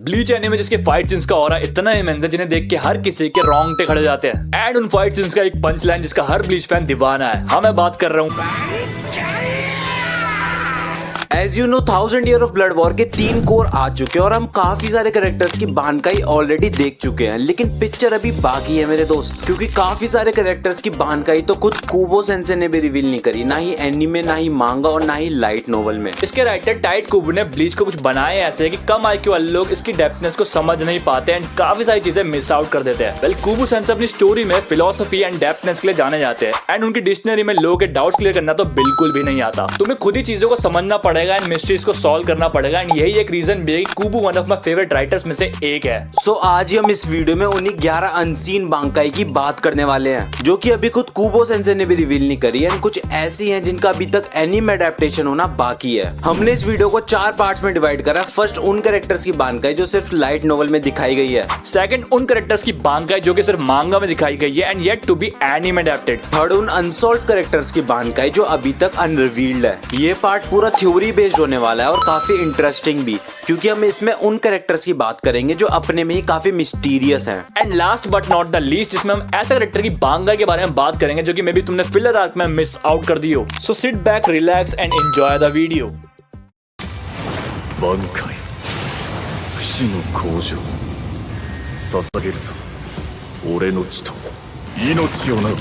Bleach anime जिसके fight scenes का aura इतना इमेंस है जिन्हें देख के हर किसी के रोंगटे खड़े जाते हैं। एंड उन फाइट सीन्स का एक पंच लाइन जिसका हर ब्लीच फैन दीवाना है। हाँ, मैं बात कर रहा हूँ as you know 1000 year of blood war के 3 कोर आ चुके हैं और हम काफी सारे कैरेक्टर्स की बानकाई ऑलरेडी देख चुके हैं, लेकिन पिक्चर अभी बाकी है मेरे दोस्त, क्योंकि काफी सारे कैरेक्टर्स की बानकाई तो खुद कुबो सेंसे ने भी रिवील नहीं करी, ना ही एनीमे, ना ही मांगा और ना ही लाइट नोवेल में। इसके राइटर टाइट कुबो ने ब्लीच को कुछ बनाए ऐसे है कि कम आईक्यू वाले लोग इसकी डेप्थनेस को समझ नहीं पाते एंड काफी सारी चीजें मिस आउट कर देते हैं। वेल, कुबो सेंसे अपनी स्टोरी में फिलोसफी एंड डेप्थनेस के लिए जाने जाते हैं एंड उनकी डिक्शनरी में लोगों के डाउट्स क्लियर करना तो बिल्कुल भी नहीं आता। तुम्हें खुद ही चीजों को समझना पड़ेगा एंड मिस्ट्रीज को सॉल्व करना पड़ेगा एंड यही एक रीजन भी है कि Kubo one of my favourite writers में से एक है। सो आज ही हम इस वीडियो में उन्हीं 11 अनसीन बांकाई की बात करने वाले हैं जो कि अभी खुद कुबो सेंसे ने भी रिवील नहीं करी है। कुछ ऐसी हैं जिनका अभी तक एनीमे अडेप्टेशन होना बाकी है। हमने इस वीडियो को 4 पार्ट्स में डिवाइड करा। फर्स्ट उन कैरेक्टर्स की बांकाई जो सिर्फ लाइट नोवेल में दिखाई गई है। सेकंड उन कैरेक्टर्स की बांकाई जो कि सिर्फ मांगा में दिखाई गई है and yet to be anime adapted. Third उन अनसॉल्व्ड कैरेक्टर्स की बांकाई जो अभी तक अनरिवील्ड है। ये पार्ट पूरा थ्योरी बेस्ड होने वाला है और काफी इंटरेस्टिंग भी, क्योंकि हम इसमें उन कैरेक्टर्स की बात करेंगे जो अपने में ही काफी मिस्टीरियस हैं। And last but not the least, जिसमें हम ऐसे कैरेक्टर की बांगा के बारे में बात करेंगे जो कि मे बी तुमने फिलर आर्क में मिस आउट कर दी हो। So sit back, relax and enjoy the video. 挽回不死の向上捧げるぞ俺の血と命をな。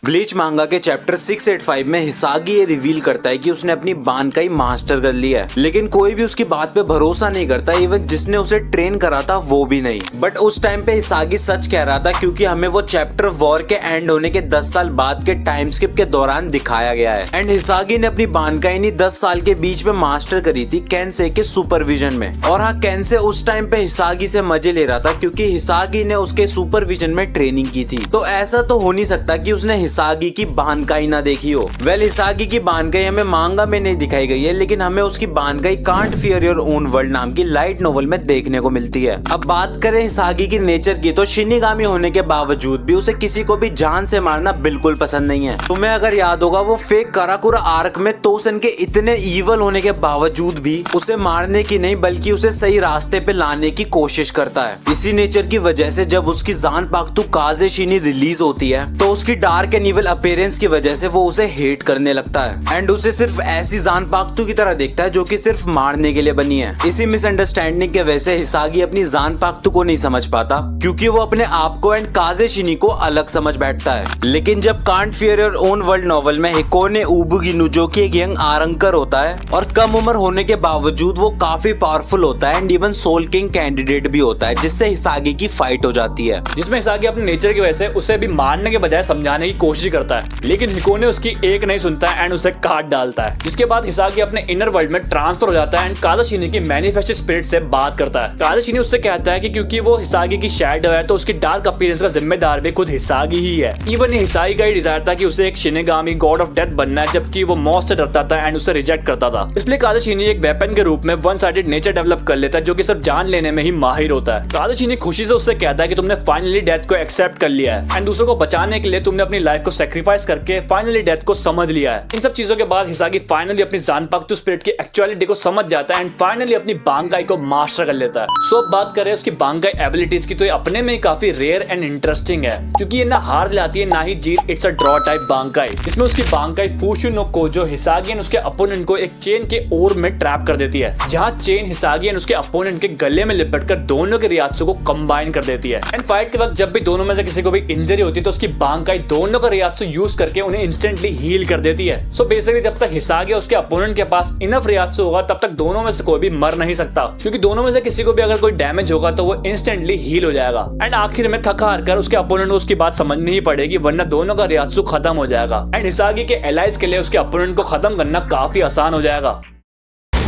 Bleach manga के चैप्टर 685 में हिसागी ये रिवील करता है कि उसने अपनी बानकाई मास्टर कर ली है, लेकिन कोई भी उसकी बात पे भरोसा नहीं करता, इवन जिसने उसे ट्रेन करा था वो भी नहीं। बट उस टाइम पे हिसागी सच कह रहा था, क्योंकि हमें वो चैप्टर वॉर के एंड होने के 10 साल बाद के टाइम स्किप के दौरान दिखाया गया है। एंड हिसागी ने अपनी बानकाई नहीं 10 साल के बीच में मास्टर करी थी कैंसे के सुपरविजन में। और हाँ, कैंसे उस टाइम पे हिसागी से मजे ले रहा था क्योंकि हिसागी ने उसके सुपरविजन में ट्रेनिंग की थी। तो ऐसा तो हो नहीं सकता कि उसने हिसागी की बानकाई ना देखी हो। वेल, हिसागी की बानकाई हमें मांगा में नहीं दिखाई गई है, लेकिन हमें उसकी bankai can't fear your own world नाम की लाइट नोवेल में देखने को मिलती है। अब बात करें हिसागी की नेचर की, तो शिनिगामी होने के बावजूद भी उसे किसी को भी जान से मारना बिल्कुल पसंद नहीं है। तुम्हें अगर याद होगा, वो फेक काराकुरा आर्क में तोसन के इतने ईवल होने के बावजूद भी उसे मारने की नहीं बल्कि उसे सही रास्ते पे लाने की कोशिश करता है। इसी नेचर की वजह से जब उसकी जानपाक्तु काजे शिनी रिलीज होती है तो उसकी डार्क एंड इविल अपीयरेंस की वजह से वो उसे हेट करने लगता है एंड उसे सिर्फ ऐसी जानपाक्तु की तरह देखता है जो कि सिर्फ मारने के लिए बनी है। इसी मिसअंडरस्टैंडिंग के वजह से हिसागी अपनी जानपाक्तु को नहीं समझ पाता, क्योंकि वो अपने आप को एंड काजे शिनी को अलग समझ बैठता है। लेकिन जब can't fear your own world novel में हिकोने उबुगिनु, जो कि एक यंग आरंकर होता है और कम उम्र होने के बावजूद वो काफी पावरफुल होता है and even soul king candidate भी होता है, जिससे हिसागी की फाइट हो जाती है, जिसमें हिसागी अपने नेचर की वजह से उसे भी मारने के बजाय समझाने की कोशिश करता है, लेकिन हिकोने उसकी एक नहीं सुनता है एंड उसे काट डालता है। जिसके बाद हिसागी अपने इनर वर्ल्ड में ट्रांसफर हो जाता है एंड काज़ाशिनी की मैनिफेस्टेड स्पिरिट से बात करता है। काज़ाशिनी उससे कहता है कि क्योंकि वो हिसागी की शैडो है तो उसकी डार्क अपीयरेंस का जिम्मेदार भी खुद हिसागी ही है। इवन ये हिसागी का ही डिजायर था कि उसे एक शिनिगामी गॉड ऑफ डेथ बनना है, जबकि वो मौत से डरता था एंड उसे रिजेक्ट करता था। इसलिए काज़ाशिनी एक वेपन के रूप में वन साइडेड नेचर डेवलप कर लेता है जो कि सिर्फ जान लेने में ही माहिर होता है। काज़ाशिनी खुशी से उससे कहता है कि तुमने फाइनली डेथ को एक्सेप्ट कर लिया है एंड दूसरों को बचाने के लिए तुमने अपनी लाइफ को सेक्रीफाइस करके फाइनली डेथ को समझ लिया है। इन सब चीजों के बाद हिसागी फाइनली अपनी जानपाक्तु स्पिरिट की एक्चुअलिटी को समझ जाता है एंड फाइनली अपनी बांकाई को मास्टर कर लेता है। सो अब बात करें उसकी बांकाई एबिलिटीज की, तो ये अपने में ही काफी रेयर एंड इंटरेस्टिंग है, क्योंकि ये ना हार दिलाती है ना ही जीत। It's a draw type bankai. इसमें उसकी bankai Fushi no Kojo Hisagi and उसके अपोनेंट को एक चेन के ओर में ट्रैप कर देती है, जहां चेन हिसागी एंड उसके अपोनेंट के गले में लिपटकर दोनों के रियात्सु को कंबाइन कर देती है। एंड फाइट के वक्त जब भी दोनों में से किसी को भी इंजरी होती है तो उसकी बांकाई दोनों का रियात्सु यूज करके उन्हें इंस्टेंटली हील कर देती है। सो बेसिकली जब तक हिसागी और उसके अपोनेंट के पास इनफ रियात्सु होगा तब तक दोनों में से कोई भी मर नहीं सकता, क्योंकि दोनों में से किसी को भी अगर कोई डैमेज होगा तो वो इंस्टेंटली हील हो जाएगा। एंड आखिर में थक हार कर उसके अपोनेंट को उसकी बात समझनी ही पड़ेगी, वरना दोनों का रियात्सु खत्म हो जाएगा एंड हिसागी के एलाइज के लिए उसके अपोनेंट को खत्म करना काफी आसान हो जाएगा।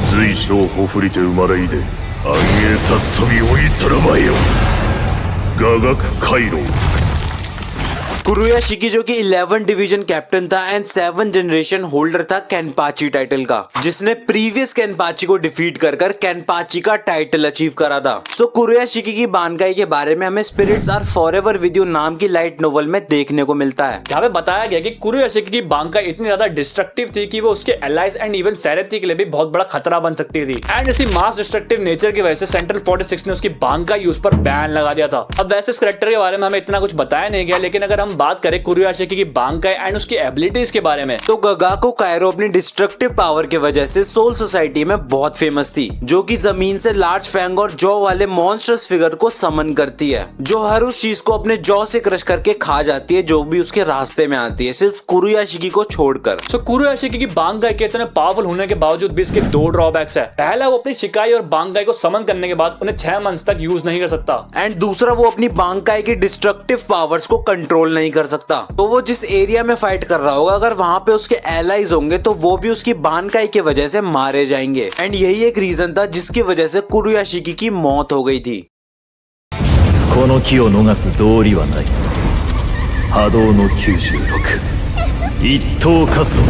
随所ほふりて生まれいで暗影たっ飛び追いさらばよ雅楽回廊 कुरुयाशिकी जो कि 11 डिवीजन कैप्टन था एंड 7 जनरेशन होल्डर था कैनपाची टाइटल का, जिसने प्रीवियस कैनपाची को डिफीट कर कैनपाची का टाइटल अचीव करा था। सो कुरुयाशिकी की बानकाई के बारे में हमें spirits are forever with you नाम की लाइट नोवेल में देखने को मिलता है, जहाँ पे बताया गया कि कुरुयाशिकी की बांकाई इतनी ज्यादा डिस्ट्रक्टिव थी कि वो उसके एलाइज एंड इवन सैरेथी के लिए भी बहुत बड़ा खतरा बन सकती थी। एंड इसी मास डिस्ट्रक्टिव नेचर की वजह से सेंट्रल 46 ने उसकी बांकाई यूज पर बैन लगा दिया था। अब वैसे इस कैरेक्टर के बारे में हमें इतना कुछ बताया नहीं गया, लेकिन अगर हम बात करें कुरुयाशिकी की बांकाई एंड उसकी एबिलिटीज के बारे में, तो गगाको कायरो अपनी डिस्ट्रक्टिव पावर की वजह से सोल सोसाइटी में बहुत फेमस थी, जो कि जमीन से लार्ज फैंग और जॉ वाले मॉन्स्टर्स फिगर को समन करती है, जो हर उस चीज को अपने जॉ से क्रश करके खा जाती है जो भी उसके रास्ते में आती है, सिर्फ कुरुयाशिकी को छोड़कर। सो कुरुयाशिकी की बांकाई के इतने पावरफुल होने के बावजूद भी इसके दो ड्रॉबैक्स है। पहला, वो अपनी शिकाई और बांकाई को समन करने के बाद उन्हें 6 मंथ्स तक यूज नहीं कर सकता, एंड दूसरा, वो अपनी बांकाई की डिस्ट्रक्टिव पावर्स को कंट्रोल नहीं कर सकता। तो वो जिस एरिया में फाइट कर रहा होगा, अगर वहां पे उसके एलाइज होंगे तो वो भी उसकी बांकाई की वजह से मारे जाएंगे। एंड यही एक रीजन था जिसकी वजह से कुरुयाशिकी की मौत हो गई थी। この機を逃す道理はない。波動の96一等加速。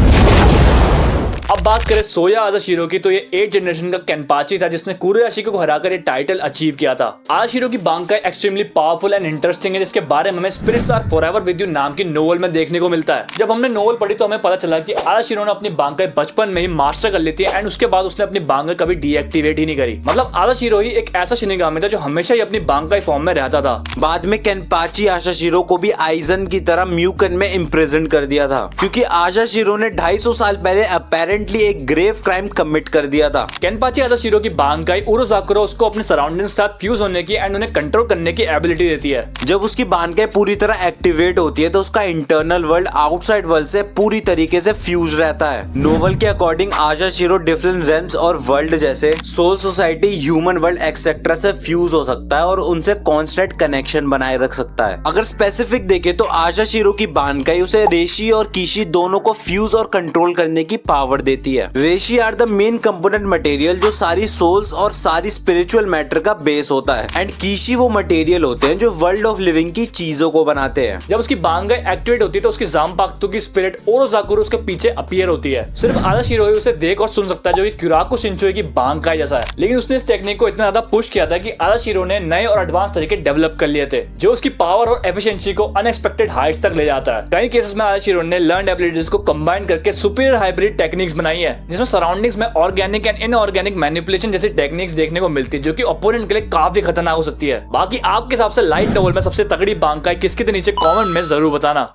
अब बात करें सोया आजाशिरो की, तो ये 8 जनरेशन का कैनपाची था जिसने कुरुयाशिकी को हराकर ये टाइटल अचीव किया था। आजाशिरो की बांकाई एक्सट्रीमली पावरफुल एंड इंटरेस्टिंग है, जिसके बारे में हमें spirits are forever with you नाम की नोवेल में देखने को मिलता है। जब हमने नोवेल पढ़ी तो हमें पता चला कि आजाशिरो ने अपनी बांकाई बचपन में ही मास्टर कर ली थी एंड उसके बाद उसने अपनी बांकाई कभी डीएक्टिवेट ही नहीं करी। मतलब आजाशिरो ही एक ऐसा शिनिगामी था जो हमेशा ही अपनी बांकाई फॉर्म में रहता था। बाद में कैनपाची आजाशिरो को भी आइजन की तरह म्यूकन में इम्प्रिजन कर दिया था, क्योंकि आजाशिरो ने 250 साल पहले अपेरेंटली एक ग्रेव क्राइम कमिट कर दिया था। कैनपाची आजाशिरो की बांकाई उरोसाकुरो उसको अपने सराउंडिंग्स के साथ फ्यूज होने की एंड उन्हें कंट्रोल करने की एबिलिटी देती है। जब उसकी बांकाई पूरी तरह एक्टिवेट होती है तो उसका इंटरनल वर्ल्ड आउटसाइड वर्ल्ड से पूरी तरीके से फ्यूज रहता है। नोवेल के अकॉर्डिंग आजाशिरो डिफरेंट रेम्स और वर्ल्ड जैसे soul society, human world etcetera से फ्यूज हो सकता है और उनसे कांस्टेंट कनेक्शन बनाए रख सकता है। अगर स्पेसिफिक देखे तो आजाशिरो की बांकाई उसे रेशी और कीशी दोनों को फ्यूज और कंट्रोल करने की पावर देती है। Reishi are the main component material जो सारी सोल्स और सारी स्पिरिचुअल मैटर का बेस होता है, एंड कीशी वो मटेरियल होते हैं जो वर्ल्ड ऑफ लिविंग की चीजों को बनाते हैं। जब उसकी बांकाई एक्टिवेट होती है तो उसकी जांपाक्तु की स्पिरिट ओरोसाकुरो उसके पीछे अपीयर होती है। सिर्फ आजाशिरो ही उसे देख और सुन सकता है, जो कि क्युराको शिंचुए की बांकाई जैसा है। लेकिन उसने इस टेक्निक को इतना ज्यादा पुश किया था कि आजाशिरो ने नए और एडवांस तरीके डेवलप कर लिए थे, जो उसकी पावर और एफिशिएंसी को अनएक्सपेक्टेड हाइट्स तक ले जाता है। कई केसेस में आजाशिरो ने लर्न एबिलिटीज को कंबाइन करके सुपीरियर हाइब्रिड टेक्निक्स बनाई है, जिसमें सराउंडिंग्स में ऑर्गेनिक एंड इनऑर्गेनिक मैनिपुलेशन जैसी टेक्निक्स देखने को मिलती है, जो कि ओपोनेंट के लिए काफी खतरनाक हो सकती है। बाकी आपके हिसाब से लाइट नोवेल में सबसे तगड़ी बांकाई किसकी थी, नीचे कमेंट में जरूर बताना।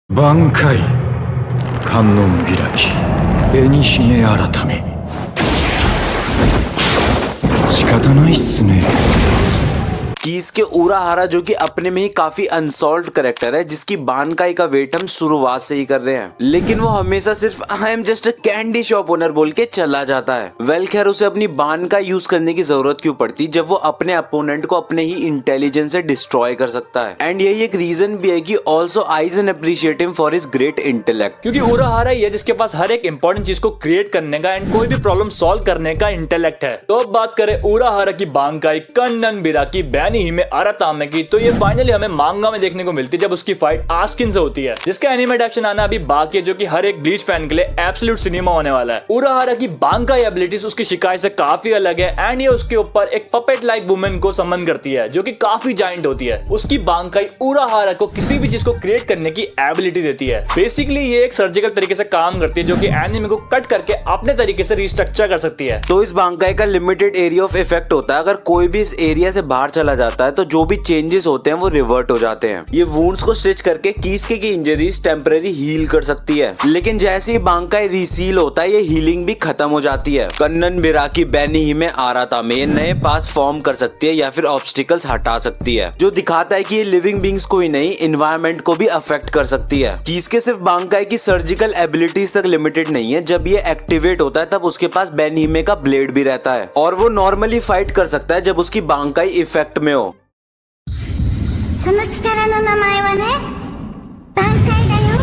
挽回観音開き紅姫改め仕方ないっすね。कीस के उराहारा जो कि अपने में ही काफी अनसॉल्व्ड कैरेक्टर है, जिसकी बानकाई का वेट हम शुरुआत से ही कर रहे हैं, लेकिन वो हमेशा सिर्फ I am just a candy shop owner बोल के चला जाता है। वेल खैर, उसे अपनी बानकाई यूज करने की जरूरत क्यों पड़ती जब वो अपने अपोनेंट को अपने ही इंटेलिजेंस से डिस्ट्रॉय कर सकता है। एंड यही एक रीजन भी है कि also eigen appreciate him for his great intellect, क्योंकि उराहारा ही है जिसके पास हर एक इंपॉर्टेंट चीज को क्रिएट करने का एंड कोई भी प्रॉब्लम सॉल्व करने का इंटेलेक्ट है। तो अब बात करें उराहारा की बांकाई कन्नन बिराकी बैनी हिमे आरातामे की, तो ये फाइनली हमें मांगा में देखने को मिलती है जब उसकी फाइट आस्किन से होती है, जिसका एनिमे अडैप्टेशन आना अभी बाकी है, जो कि हर एक ब्लीच फैन के लिए एब्सोल्यूट सिनेमा होने वाला है। उराहारा की बांकाई एबिलिटीज उसकी शिकायत से काफी अलग है एंड ये उसके ऊपर एक पपेट लाइक वुमेन को समन करती है, जो कि काफी जायंट होती है। उसकी बांकाई उराहारा को किसी भी चीज को क्रिएट करने की एबिलिटी देती है। बेसिकली ये एक सर्जिकल तरीके से काम करती है, जो कि एनिमे को कट करके अपने तरीके से रिस्ट्रक्चर कर सकती है। तो इस बांकाई का लिमिटेड एरिया ऑफ इफेक्ट होता है। अगर कोई भी इस एरिया से बाहर चला जाता है तो जो भी चेंजेस होते हैं वो रिवर्ट हो जाते हैं। ये वुंड्स को स्टिच करके कीसके की इंजरीज टेम्पररी हील कर सकती है, लेकिन जैसे ही बांकाई रीसील होता है ये हीलिंग भी खत्म हो जाती है। कन्नन बिराकी बैनी हिमे आरातामे ये नए पास फॉर्म कर सकती है या फिर ऑब्स्टिकल्स हटा सकती है, जो दिखाता है कि ये लिविंग बींग्स को ही नहीं इन्वायरमेंट को भी अफेक्ट कर सकती है। कीसके सिर्फ बांकाई की सर्जिकल एबिलिटीज तक लिमिटेड नहीं है, जब ये एक्टिवेट होता है तब उसके पास बैनी हिमे का ब्लेड भी रहता है और वो नॉर्मली फाइट कर सकता है जब उसकी बांकाई इफेक्ट में हो। その力の名前はね、挽回だよ。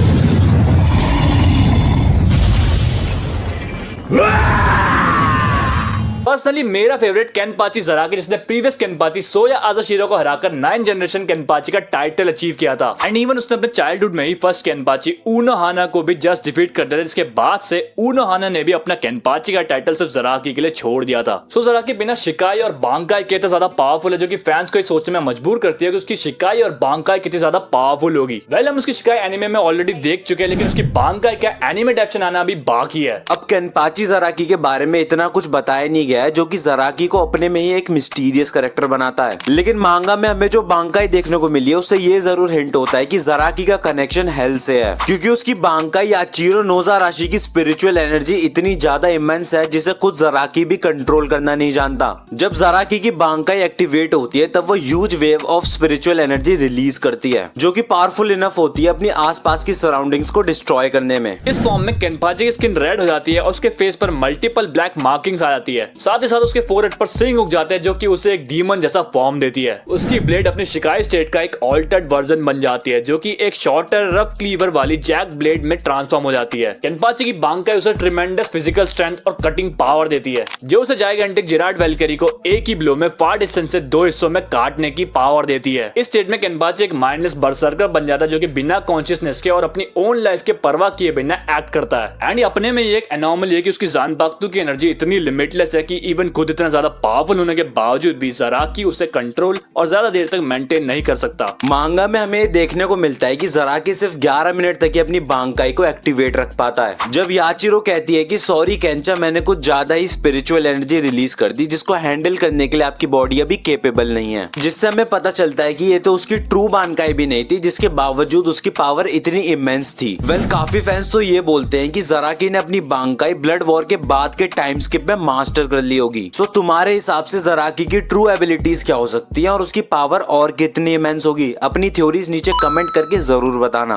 पर्सनली मेरा फेवरेट केनपाची ज़राकी, जिसने प्रीवियस केनपाची सोया आज़ाशिरो को हराकर 9 जनरेशन केनपाची का टाइटल अचीव किया था। एंड इवन उसने अपने चाइल्डहुड में ही फर्स्ट केनपाची उनोहाना को भी जस्ट डिफीट कर दिया था, जिसके बाद से उनोहाना ने भी अपना केनपाची का टाइटल सिर्फ ज़राकी के लिए छोड़ दिया था। सो ज़राकी बिना शिकाई और बांकाई के तो ज्यादा पावरफुल है, जो कि फैंस को सोचने में मजबूर करती है कि उसकी शिकाई और बांकाई कितनी ज्यादा पावरफुल होगी। वेल, हम उसकी शिकाई एनिमे में ऑलरेडी देख चुके हैं, लेकिन उसकी बांकाई का एनिमे एडेप्शन आना अभी बाकी है। अब केनपाची ज़राकी के बारे में इतना कुछ बताया नहीं गया है, जो कि ज़राकी को अपने में ही एक मिस्टीरियस कैरेक्टर बनाता है। लेकिन मांगा में हमें जो बांकाई देखने को मिली है उससे ये जरूर हिंट होता है कि ज़राकी का कनेक्शन हेल से है, क्योंकि उसकी बांकाई याचिरो नोज़ाराशी की स्पिरिचुअल एनर्जी इतनी ज्यादा इमेंस है जिसे खुद ज़राकी भी कंट्रोल करना नहीं जानता। जब ज़राकी की बांकाई एक्टिवेट होती है तब वो huge wave of spiritual energy release करती है, जो कि पावरफुल इनफ होती है अपनी आसपास की सराउंडिंग्स को डिस्ट्रॉय करने में। इस फॉर्म में केनपाची की स्किन रेड हो जाती है और उसके फेस पर मल्टीपल ब्लैक मार्किंग्स आ जाती है। साथ ही साथ उसके फोरहेड पर सिंग उग जाते हैं, जो कि उसे एक डीमन जैसा फॉर्म देती है। उसकी ब्लेड अपनी शिकाई स्टेट का एक ऑल्टर्ड वर्जन बन जाती है, जो कि एक शॉर्टर रफ क्लीवर वाली जैक ब्लेड में ट्रांसफॉर्म हो जाती है। केनपाची की बांकाई उसे ट्रिमेंडस फिजिकल स्ट्रेंथ और कटिंग पावर देती है, जो उसे जाइगेंटिक जिराड वेलकरी को एक ही ब्लो में फार डिस्टेंस से 2 हिस्सों में काटने की पावर देती है। इस स्टेट में केनपाची एक माइंडलेस बर्सर्कर बन जाता है, जो कि बिना कॉन्शियसनेस के और अपनी ओन लाइफ के परवाह किए बिना एक्ट करता है। एंड अपने में ये एक एनॉमली है कि उसकी जान पाख्तू की एनर्जी इतनी लिमिटलेस है कि इवन खुद इतना ज्यादा पावरफुल होने के बावजूद भी ज़राकी उसे कंट्रोल और ज्यादा देर तक मेंटेन नहीं कर सकता। मांगा में हमें देखने को मिलता है कि ज़राकी सिर्फ 11 मिनट तक ही अपनी बांकाई को एक्टिवेट रख पाता है। जब याचिरो कहती है कि सॉरी केंचा, मैंने कुछ ज्यादा ही स्पिरिचुअल एनर्जी रिलीज कर दी जिसको हैंडल करने के लिए आपकी बॉडी अभी केपेबल नहीं है, जिससे हमें पता चलता है कि ये तो उसकी ट्रू बांकाई भी नहीं थी, जिसके बावजूद उसकी पावर इतनी इमेंस थी। वेल, काफी फैंस तो ये बोलते हैं कि ज़राकी ने अपनी बांकाई ब्लड वॉर के बाद के टाइम स्किप में मास्टर कर ली होगी। सो तुम्हारे हिसाब से ज़राकी की ट्रू एबिलिटीज क्या हो सकती है और उसकी पावर और कितनी इमेंस होगी? अपनी थ्योरीज नीचे कमेंट करके जरूर बताना।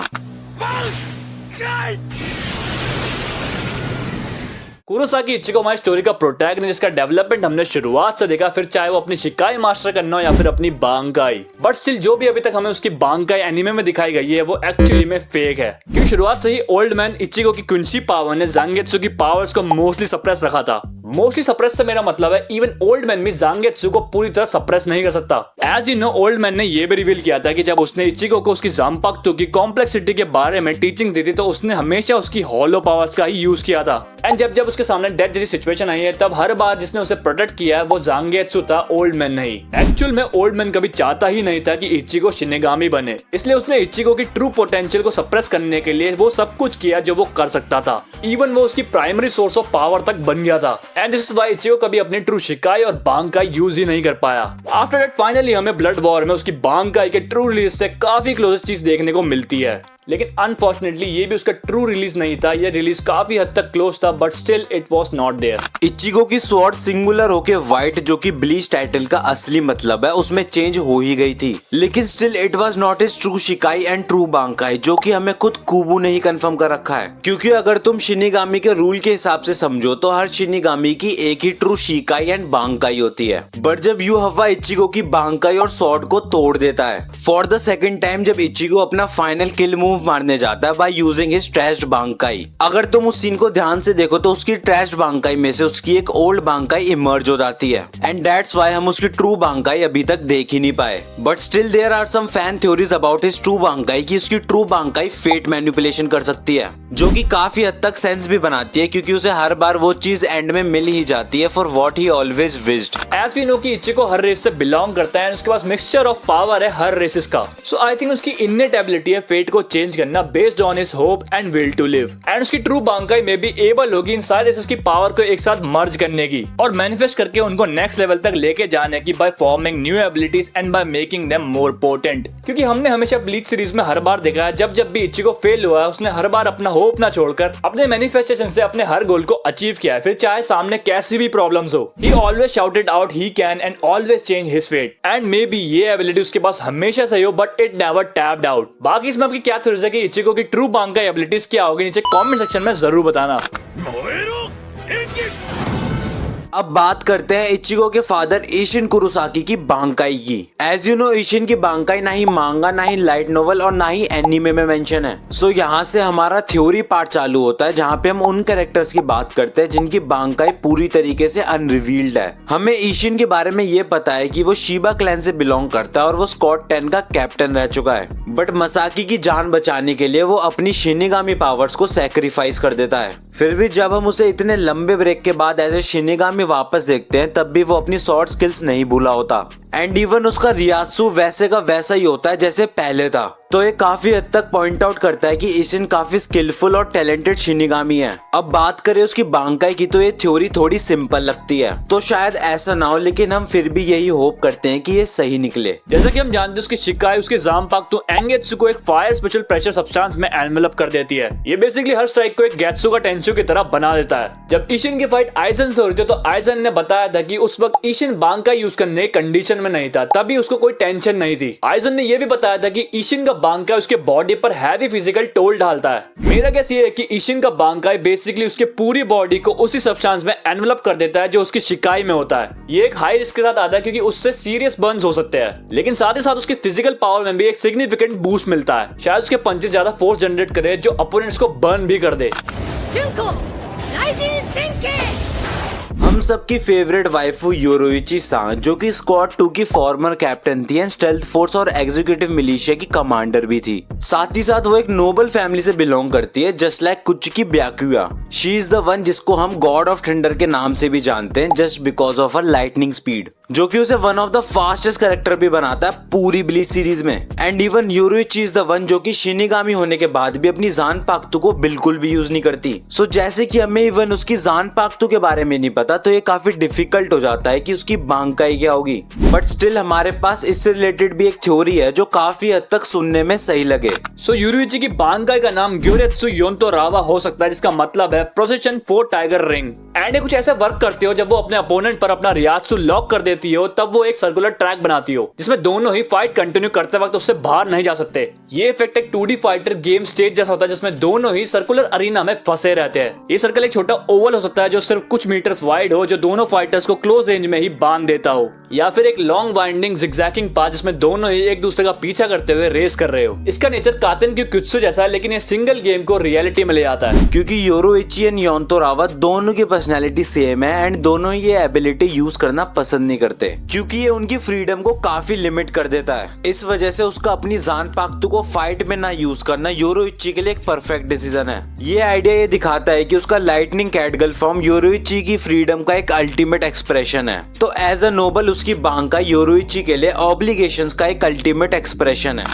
कुरोसाकी इचिको हमारी स्टोरी का प्रोटैगनिस्ट, जिसका डेवलपमेंट हमने शुरुआत से देखा, फिर चाहे वो अपनी शिकाई मास्टर करना हो या फिर अपनी बांकाई। बट स्टिल जो भी अभी तक हमें उसकी बांकाई एनिमे में दिखाई गई है वो एक्चुअली में फेक है, क्योंकि शुरुआत से ही ओल्ड मैन इचिको की कुंशी पावर ने ज़ांगेत्सु की पावर्स को मोस्टली सप्रेस रखा था। मोस्टली सप्रेस से मेरा मतलब है इवन ओल्ड मैन भी ज़ांगेत्सु को पूरी तरह सप्रेस नहीं कर सकता। As you know, old man ने यह भी रिवील किया था कि जब उसने इचिको को उसकी ज़ांपाक्तू की कॉम्प्लेक्सिटी के बारे में टीचिंग दी थी तो उसने हमेशा उसकी हॉलो पावर्स का ही यूज किया था। एंड जब उसके सामने डेथ जैसी सिचुएशन आई है तब हर बार जिसने उसे प्रोटेक्ट किया है वो ज़ांगेत्सु था, ओल्ड मैन नहीं। एक्चुअल में ओल्ड मैन कभी चाहता ही नहीं था कि इचिको शिनेगामी बने, इसलिए उसने इचिको की ट्रू पोटेंशियल को सप्रेस करने के लिए वो सब कुछ किया जो वो कर सकता था। इवन वो उसकी प्राइमरी सोर्स ऑफ पावर तक बन गया था। एंड दिस इज व्हाई इचिको कभी अपनी ट्रू शिकाई और बांकाई यूज ही नहीं कर पाया। आफ्टर दैट फाइनली हमें ब्लड वॉर में उसकी बांकाई के ट्रू रिलीज से काफी क्लोजेस्ट चीज देखने को मिलती है, लेकिन अनफॉर्चुनेटली ये भी उसका ट्रू रिलीज नहीं था। ये रिलीज काफी हद तक क्लोज था, but still it was not there. Ichigo की स्वॉर्ड सिंगुलर होके व्हाइट, जो कि ब्लीच टाइटल का असली मतलब है, उसमें चेंज हो ही गई थी, लेकिन still it was not his true shikai and true bankai, जो कि हमें खुद कुबू ने ही कंफर्म कर रखा है। क्योंकि अगर तुम शिनिगामी के रूल के हिसाब से समझो तो हर शिनिगामी की एक ही ट्रू शिकाई एंड बांकाई होती है। बट जब यूहवा इचिको की बांकाई और स्वॉर्ड को तोड़ देता है फॉर द सेकंड टाइम, जब इचिको अपना फाइनल किल मूव मारने जाता है बाय यूजिंग हिज ट्रैश्ड बांकाई, अगर तुम उस सीन को ध्यान से देखो तो उसकी ट्रैश्ड बांकाई में से उसकी एक ओल्ड बांकाई इमर्ज हो जाती है। एंड दैट्स व्हाई हम उसकी ट्रू बांकाई अभी तक देख ही नहीं पाए। But still there are some fan theories about his true bankai कि उसकी ट्रू बांकाई फेट मैनिपुलेशन कर सकती है, जो कि काफी हद तक सेंस भी बनाती है, क्योंकि उसे हर बार वो चीज एंड में मिल ही जाती है for what he always wished. As we know कि इचिको हर रेस से बिलोंग करता है, उसके पास मिक्सचर ऑफ पावर है हर रेसेस का। सो आई थिंक उसकी इननेट एबिलिटी है फेट को चेंज करना based on his hope and will to live. And उसकी ट्रू बांकाई में भी एबल होगी इन सारे रेसेस की पावर को एक साथ मर्ज करने की और मैनिफेस्ट करके उनको नेक्स्ट लेवल तक लेके जाने की by forming new abilities and by making them more potent. क्योंकि हमने हमेशा ब्लीच सीरीज में हर बार देखा है जब भी इचिको फेल हुआ है उसने हर बार अपना होप ना छोड़कर अपने मैनिफेस्टेशन से अपने हर गोल को अचीव किया है, फिर चाहे सामने कैसी भी प्रॉब्लम्स हो। He always shouted out he can and always change his fate. And maybe ये एबिलिटी उसके पास हमेशा सही हो, but it never tapped out. बाकी इसमें आपकी क्या थ्योरीज है कि इचिको की ट्रू बांकाई एबिलिटीज क्या होगी, नीचे कमेंट सेक्शन में जरूर बताना। अब बात करते हैं इचिगो के फादर ईशिन कुरोसाकी की बांकाई की। एज यू नो ईशिन की बांकाई ना ही मांगा, ना ही लाइट नोवेल और ना ही एनीमे में मेंशन है। सो यहाँ से हमारा थ्योरी पार्ट चालू होता है जहाँ पे हम उन कैरेक्टर्स की बात करते हैं जिनकी बांकाई पूरी तरीके से अनरिवील्ड है। हमें ईशिन के बारे में ये पता है कि वो शिबा क्लैन से बिलोंग करता है और वो स्क्वाड 10 का कैप्टन रह चुका है, बट मसाकी की जान बचाने के लिए वो अपनी शिनिगामी पावर्स को सैक्रिफाइस कर देता है। फिर भी जब हम उसे इतने लंबे ब्रेक के बाद एज ए शिनिगामी वापस देखते हैं तब भी वो अपनी शॉर्ट स्किल्स नहीं भूला होता एंड इवन उसका रियासु वैसे का वैसा ही होता है जैसे पहले था। तो ये काफी हद तक पॉइंट आउट करता है कि ईशिन काफी स्किलफुल और टैलेंटेड शिनिगामी है। अब बात करें उसकी बांकाई की तो ये थ्योरी थोड़ी सिंपल लगती है, तो शायद ऐसा ना हो, लेकिन हम फिर भी यही होप करते हैं कि ये सही निकले। जैसा कि हम जानते हैं उसकी शिकाई उसके ज़ांपाक्तो एंगेत्सु को एक फायर स्पेशल प्रेशर सब्सटेंस में एनवेलप कर देती है। ये बेसिकली हर स्ट्राइक को एक गेत्सु का टेंशु की तरह बना देता है। जब ईशिन की फाइट आइजन से हो रही थी तो आइजन ने बताया था कि उस वक्त ईशिन बांकाई यूज करने की कंडीशन में नहीं था, तभी उसको कोई टेंशन नहीं थी। आइजन ने यह भी बताया था कि ईशिन का बांकाई उसके बॉडी पर हैवी फिजिकल टोल डालता है। मेरा गेस ये है कि ईशिन का बांकाई बेसिकली उसके पूरी बॉडी को उसी सब्सटेंस में एनवेलप कर देता है जो उसकी शिकाई में होता है। ये एक हाई रिस्क के साथ आता है क्योंकि उससे सीरियस बर्न्स हो सकते हैं, लेकिन साथ ही साथ उसकी फिजिकल पावर में भी एक सिग्निफिकेंट बूस्ट मिलता है। शायद उसके पंचेस ज्यादा फोर्स जनरेट करे जो अपोनेंट्स को बर्न भी कर दे। हम सबकी फेवरेट वाइफू योरुइची सान, जो कि स्क्वाड 2 की फॉर्मर कैप्टन थी एंड स्टेल्थ फोर्स और एग्जीक्यूटिव मिलिशिया की कमांडर भी थी। साथ ही साथ वो एक नोबल फैमिली से बिलोंग करती है, just like Kuchiki Byakuya. She is the one जिसको हम गॉड ऑफ थंडर के नाम से भी जानते हैं, just because of her lightning speed, जो कि उसे one of the fastest character भी बनाता है पूरी ब्लीच सीरीज में। And even Yoruichi is the one जो कि शिनिगामी होने के बाद भी अपनी ज़ानपाक्तो को बिल्कुल भी यूज नहीं करती। सो जैसे कि हमें इवन उसकी ज़ानपाक्तो के बारे में नहीं पता, तो ये काफी डिफिकल्ट हो जाता है कि उसकी बांकाई क्या होगी। बट स्टिल हमारे पास इससे रिलेटेड भी एक थ्योरी है जो काफी हद तक सुनने में सही लगे। सो योरुइची की बांकाई का नाम ग्योरेत्सु योंतो रावा हो सकता है, जिसका मतलब है procession for tiger ring. And ये कुछ ऐसा वर्क करती हो जब वो अपने अपोनेंट पर अपना रियात्सु लॉक कर देती हो तब वो एक सर्कुलर ट्रैक बनाती हो जिसमें दोनों ही फाइट कंटिन्यू करते वक्त उससे बाहर नहीं जा सकते। ये इफेक्ट एक 2D फाइटर गेम स्टेज जैसा होता है जिसमें दोनों ही सर्कुलर अरीना में फंसे रहते हैं। ये सर्कल एक छोटा ओवल हो सकता है जो सिर्फ कुछ मीटर्स वाइड हो, जो दोनों फाइटर्स को क्लोज रेंज में ही बांध देता हो, या फिर एक लॉन्ग वाइंडिंग जिगजैगिंग पाथ जिसमें दोनों ही एक दूसरे का पीछा करते हुए रेस कर रहे हो। इसका नेचर कातेन की कुत्सु जैसा है, लेकिन ये सिंगल गेम को रियलिटी में ले आता है। क्योंकि योरुइची एंड योंतो रावा दोनों की पर्सनैलिटी सेम है एंड दोनों ये एबिलिटी यूज करना पसंद नहीं करते, क्योंकि ये उनकी फ्रीडम को काफी लिमिट कर देता है। इस वजह से उसका अपनी ज़ानपाक्तो को फाइट में ना यूज करना योरुइची के लिए एक परफेक्ट डिसीजन है। ये आइडिया ये दिखाता है कि उसका लाइटनिंग कैटगल फॉर्म योरुइची की फ्रीडम का एक अल्टीमेट एक्सप्रेशन है। तो एज अ नोबल उसकी बांका योरुइची के लिए ऑब्लिगेशंस का एक अल्टीमेट एक्सप्रेशन है।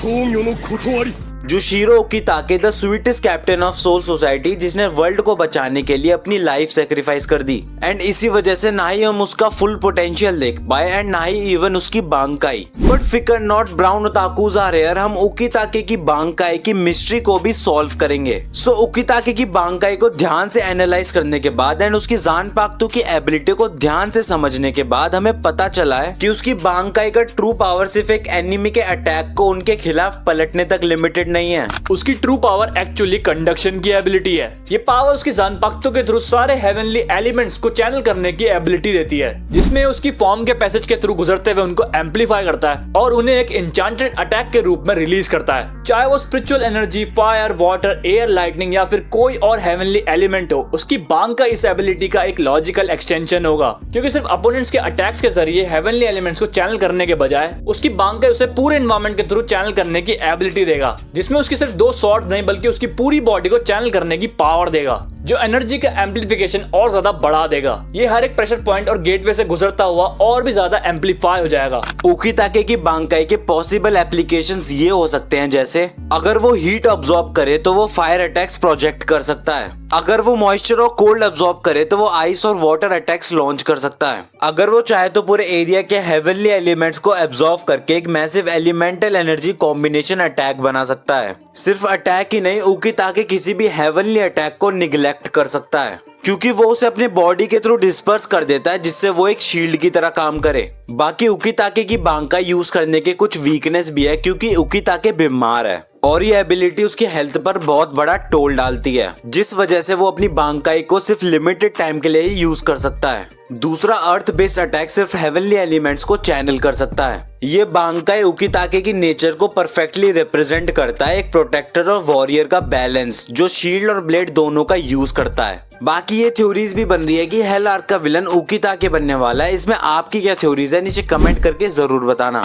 創業の断り Jushiro Ukitake the sweetest captain of Soul Society, जिसने वर्ल्ड को बचाने के लिए अपनी लाइफ सेक्रीफाइस कर दी एंड इसी वजह से ना ही हम उसका फुल पोटेंशियल देख पाए एंड ना ही इवन उसकी बांकाई। बट फिकर नॉट, ब्राउन ओताकुज आर हियर, हम ओकिताके की बांकाई की मिस्ट्री को भी सॉल्व करेंगे। सो ओकिताके की बांकाई को ध्यान से एनालाइज करने के बाद एंड उसकी ज़ानपाक्तो की एबिलिटी को ध्यान से समझने के बाद हमें पता चला है कि उसकी बांकाई का ट्रू पावर सिर्फ एक एनिमी के अटैक को उनके खिलाफ पलटने तक लिमिटेड नहीं है। उसकी ट्रू पावर एक्चुअली कंडक्शन की एबिलिटी है। ये पावर उसकी ज़ानपाक्तो के थ्रू सारे हेवनली एलिमेंट्स को चैनल करने की एबिलिटी देती है, जिसमें उसकी फॉर्म के पैसेज के थ्रू गुजरते हुए उनको एम्पलीफाई करता है और उन्हें एक एन्चांटेड अटैक के रूप में रिलीज करता है। चाहे वो spiritual energy, fire, water, air, lightning या फिर कोई और हेवनली एलिमेंट हो, उसकी बांका इस एबिलिटी का एक लॉजिकल एक्सटेंशन होगा, क्योंकि सिर्फ अपोनेंट्स के अटैक्स के जरिए हेवनली एलिमेंट्स को चैनल करने के बजाय उसकी बांका उसे पूरे एनवायरनमेंट के थ्रू चैनल करने की एबिलिटी देगा, जिसमें उसकी सिर्फ 2 शॉट्स नहीं बल्कि उसकी पूरी बॉडी को चैनल करने की पावर देगा, जो एनर्जी का एम्पलीफिकेशन और ज्यादा बढ़ा देगा। ये हर एक प्रेशर पॉइंट और गेटवे से गुजरता हुआ और भी ज्यादा एम्पलीफाई हो जाएगा। ओकिताके की बांकाई के पॉसिबल एप्लीकेशंस ये हो सकते हैं, जैसे अगर वो हीट अब्सॉर्ब करे तो वो फायर अटैक्स प्रोजेक्ट कर सकता है, अगर वो मॉइस्चर और कोल्ड अब्सॉर्ब करे तो वो आइस और वाटर अटैक्स लॉन्च कर सकता है, अगर वो चाहे तो पूरे एरिया के हेवनली एलिमेंट्स को एब्सॉर्ब करके एक massive elemental energy combination attack बना सकता है। सिर्फ अटैक ही नहीं, ओकिताके किसी भी हेवनली अटैक को निगलेक्ट कर सकता है, क्योंकि वो उसे अपने बॉडी के थ्रू डिस्पर्स कर देता है, जिससे वो एक शील्ड की तरह काम करे। बाकी उकीताके की बांका यूज करने के कुछ वीकनेस भी है, क्योंकि उकीताके बीमार है और ये एबिलिटी उसकी हेल्थ पर बहुत बड़ा टोल डालती है, जिस वजह से वो अपनी बांकाई को सिर्फ लिमिटेड टाइम के लिए ही यूज कर सकता है। दूसरा, अर्थ बेस्ड अटैक सिर्फ हेवनली एलिमेंट्स को चैनल कर सकता है। ये बांकाई उकीताके की नेचर को परफेक्टली रिप्रेजेंट करता है, एक प्रोटेक्टर और वॉरियर का बैलेंस जो शील्ड और ब्लेड दोनों का यूज करता है। बाकी ये थ्योरीज भी बन रही है कि हेल आर्क का विलन उकीताके बनने वाला है। इसमें आपकी क्या थ्योरीज है, नीचे कमेंट करके जरूर बताना।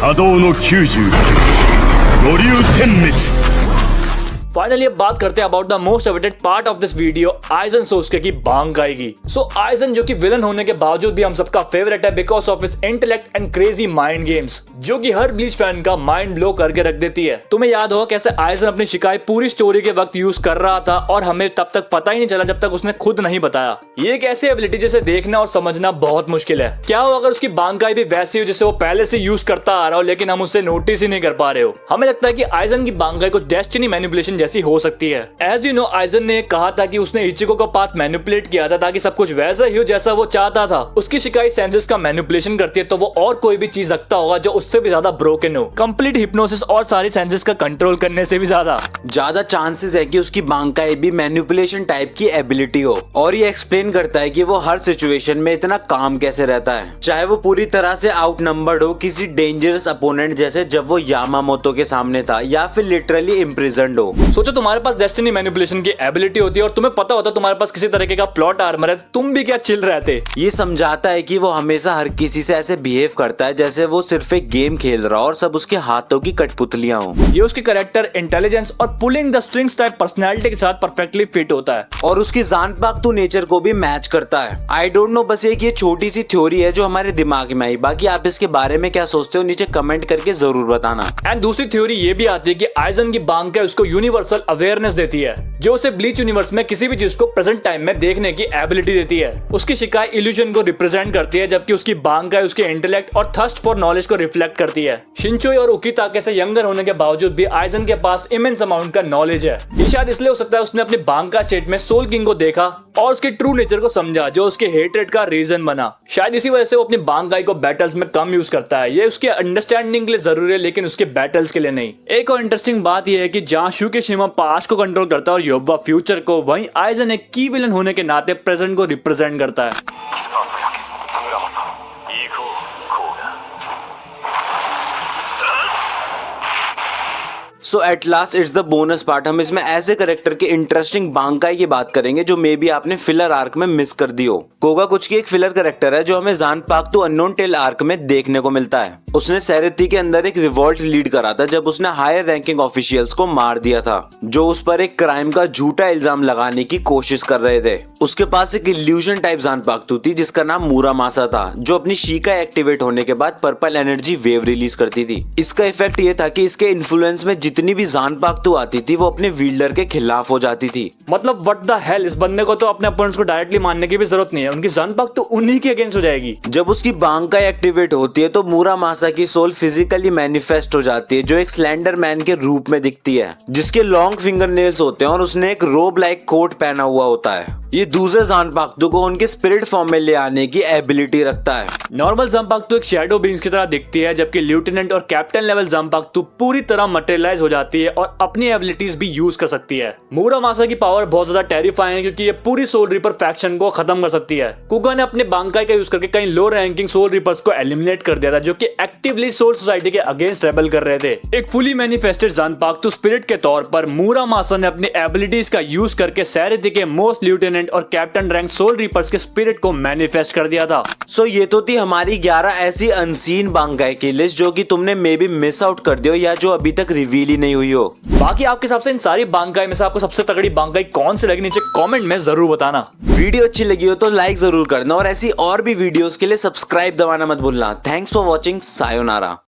波動の99五竜点滅 फाइनली अब बात करते हैं about the most awaited part of this video, Aizen Sosuke की बांकाई की। सो आइजन जो कि विलन होने के बावजूद भी हम सबका फेवरेट है because of his intellect and crazy mind games, जो कि हर ब्लीच फैन का माइंड ब्लो करके रख देती है। तुम्हें याद होगा कैसे आइजन अपनी शिकायत पूरी स्टोरी के वक्त यूज कर रहा था और हमें तब तक पता ही नहीं चला जब तक उसने खुद नहीं बताया। ये एक ऐसी एबिलिटी जिसे देखना और समझना बहुत मुश्किल है। क्या हो अगर उसकी बांकाई भी वैसी हो जिसे वो पहले से यूज करता आ रहा हो, लेकिन हम उससे नोटिस ही नहीं कर पा रहे हो। हमें लगता है कि आइजन की बांकाई कुछ डेस्टिनी मैनिपुलेशन जैसी हो सकती है। एज यू नो, आइजन ने कहा था कि उसने इचिको का पाथ मैनिपुलेट किया था ताकि सब कुछ वैसा ही हो जैसा वो चाहता था। उसकी शिकायत सेंसेस का मैनिपुलेशन करती है, तो वो और कोई भी चीज रखता होगा जो उससे भी ज्यादा ब्रोकन हो। कंप्लीट हिप्नोसिस और सारी सेंसेस का कंट्रोल करने से भी ज्यादा चांसेस है कि उसकी बांकाई भी मैनिपुलेशन टाइप की एबिलिटी हो। और ये एक्सप्लेन करता है कि वो हर सिचुएशन में इतना काम कैसे रहता है, चाहे वो पूरी तरह से आउटनंबर्ड हो किसी डेंजरस अपोनेंट जैसे जब वो यामामोतो के सामने था, या फिर लिटरली इम्प्रिजन्ड हो। सोचो तुम्हारे पास डेस्टिनी मैनिपुलेशन की एबिलिटी होती है और तुम्हें पता होता तुम्हारे पास किसी तरीके का प्लॉट आर्मर है, तुम भी क्या चिल रहते। ये समझाता है कि वो हमेशा हर किसी से ऐसे बिहेव करता है जैसे वो सिर्फ एक गेम खेल रहा हो और सब उसके हाथों की कठपुतलियां हो। ये उसके कैरेक्टर, इंटेलिजेंस और pulling the strings type personality के साथ परफेक्टली फिट होता है और उसकी जान पाक्तू नेचर को भी मैच करता है। आई डोंट नो, बस एक ये छोटी सी थ्योरी है जो हमारे दिमाग में आई। बाकी आप इसके बारे में क्या सोचते हो, नीचे कमेंट करके जरूर बताना। एंड दूसरी थ्योरी ये भी आती है कि आइजन की बांकाई उसको यूनिवर्सल अवेयरनेस देती है, जो उसे ब्लीच यूनिवर्स में किसी भी चीज को प्रेजेंट टाइम में देखने की एबिलिटी देती है। उसकी शिकायत इल्यूजन को रिप्रेजेंट करती है, जबकि उसकी बांकाई उसके इंटेलेक्ट और थर्स्ट फॉर नॉलेज को रिफ्लेक्ट करती है। शिंचोई और उकीताके से यंगर होने के बावजूद भी आइजन के पास इमेंस अमाउंट का नॉलेज है। ये शायद इसलिए हो सकता है उसने अपनी बांका स्टेट में सोल किंग को देखा और उसके ट्रू नेचर को समझा, जो उसके हेट्रेड का रीजन बना। शायद इसी वजह से वो अपनी बांकाई को बैटल्स में कम यूज करता है। ये उसके अंडरस्टैंडिंग के लिए जरूरी है, लेकिन उसके बैटल्स के लिए नहीं। एक और इंटरेस्टिंग बात यह है कि जहां शुकिशिमा पास्ट को कंट्रोल करता है और योब्बा फ्यूचर को, वहीं आइजन एक की विलन होने के नाते प्रेजेंट को रिप्रेजेंट करता है। ささやけ村正行こうこうが so at last it's the bonus part. हम इसमें ऐसे करेक्टर के इंटरेस्टिंग बांकाई की बात करेंगे जो मे बी आपने फिलर आर्क में मिस कर दी हो। कोगाकुची एक फिलर करेक्टर है जो हमें जानपाक्तू अननोन टेल आर्क में देखने को मिलता है। उसने सेरेथी के अंदर एक रिवॉल्ट लीड करा था जब उसने हायर रैंकिंग ऑफिशियल्स को मार दिया था, जो उस पर एक क्राइम का झूठा इल्जाम लगाने की कोशिश कर रहे थे। उसके पास एक इल्यूजन टाइप जानपाक्तू थी जिसका नाम मुरामासा था, जो अपनी शीका एक्टिवेट होने के बाद पर्पल एनर्जी वेव रिलीज करती थी। इसका इफेक्ट ये था कि इसके इन्फ्लुएंस में जितनी भी जानपाक्तू आती थी वो अपने विल्डर के खिलाफ हो जाती थी। मतलब व्हाट द हेल, इस बंदे को तो अपने अपोनेंट्स को डायरेक्टली मारने की भी जरूरत नहीं है, उनकी जानपाक्तू उन्हीं के अगेंस्ट हो जाएगी। जब उसकी बांकाई एक्टिवेट होती है तो मुरामासा की सोल फिजिकली मैनिफेस्ट हो जाती है, जो एक स्लेंडर मैन के रूप में दिखती है, जिसके लॉन्ग फिंगर नेल्स होते हैं और उसने एक रोब लाइक कोट पहना हुआ होता है। ये दूसरे जानपाक्तू को उनके स्पिरिट फॉर्म में ले आने की एबिलिटी रखता है। नॉर्मल जानपाक्तू एक शैडो बींग्स की तरह दिखती है, जबकि लेफ्टिनेंट और कैप्टन लेवल जानपाक्तू पूरी तरह मटेरियलाइज हो जाती है और अपनी एबिलिटीज भी यूज कर सकती है। मुरामासा की पावर बहुत ज्यादा टेरिफाइंग है क्योंकि ये पूरी सोल रीपर फैक्शन को खत्म कर सकती है। कुगा ने अपने बांकाई का यूज करके कई लो रैंकिंग सोल रीपर्स को एलिमिनेट कर दिया था, जो कि एक्टिवली सोल सोसाइटी के अगेंस्ट रेबल कर रहे थे। एक फुली मैनिफेस्टेड जानपाक्तू स्पिरिट के तौर पर मुरामासा ने अपनी एबिलिटीज का यूज करके सेरेथी के मोस्ट लेफ्टिनेंट और कैप्टन रैंक सोल रीपर्स के स्पिरिट को मैनिफेस्ट कर दिया था। सो ये तो थी हमारी 11 ऐसी अनसीन बांकाई की लिस्ट जो कि तुमने मे बी मिस आउट कर दियो या जो अभी तक रिवील ही नहीं हुई हो। बाकी आपके हिसाब से इन सारी बांकाई में से आपको सबसे तगड़ी बांकाई कौन सी लगी, नीचे कमेंट में जरूर बताना। वीडियो अच्छी लगी हो तो लाइक जरूर करना और ऐसी और भी वीडियोस के लिए सब्सक्राइब दबाना मत भूलना। Thanks for watching, sayonara.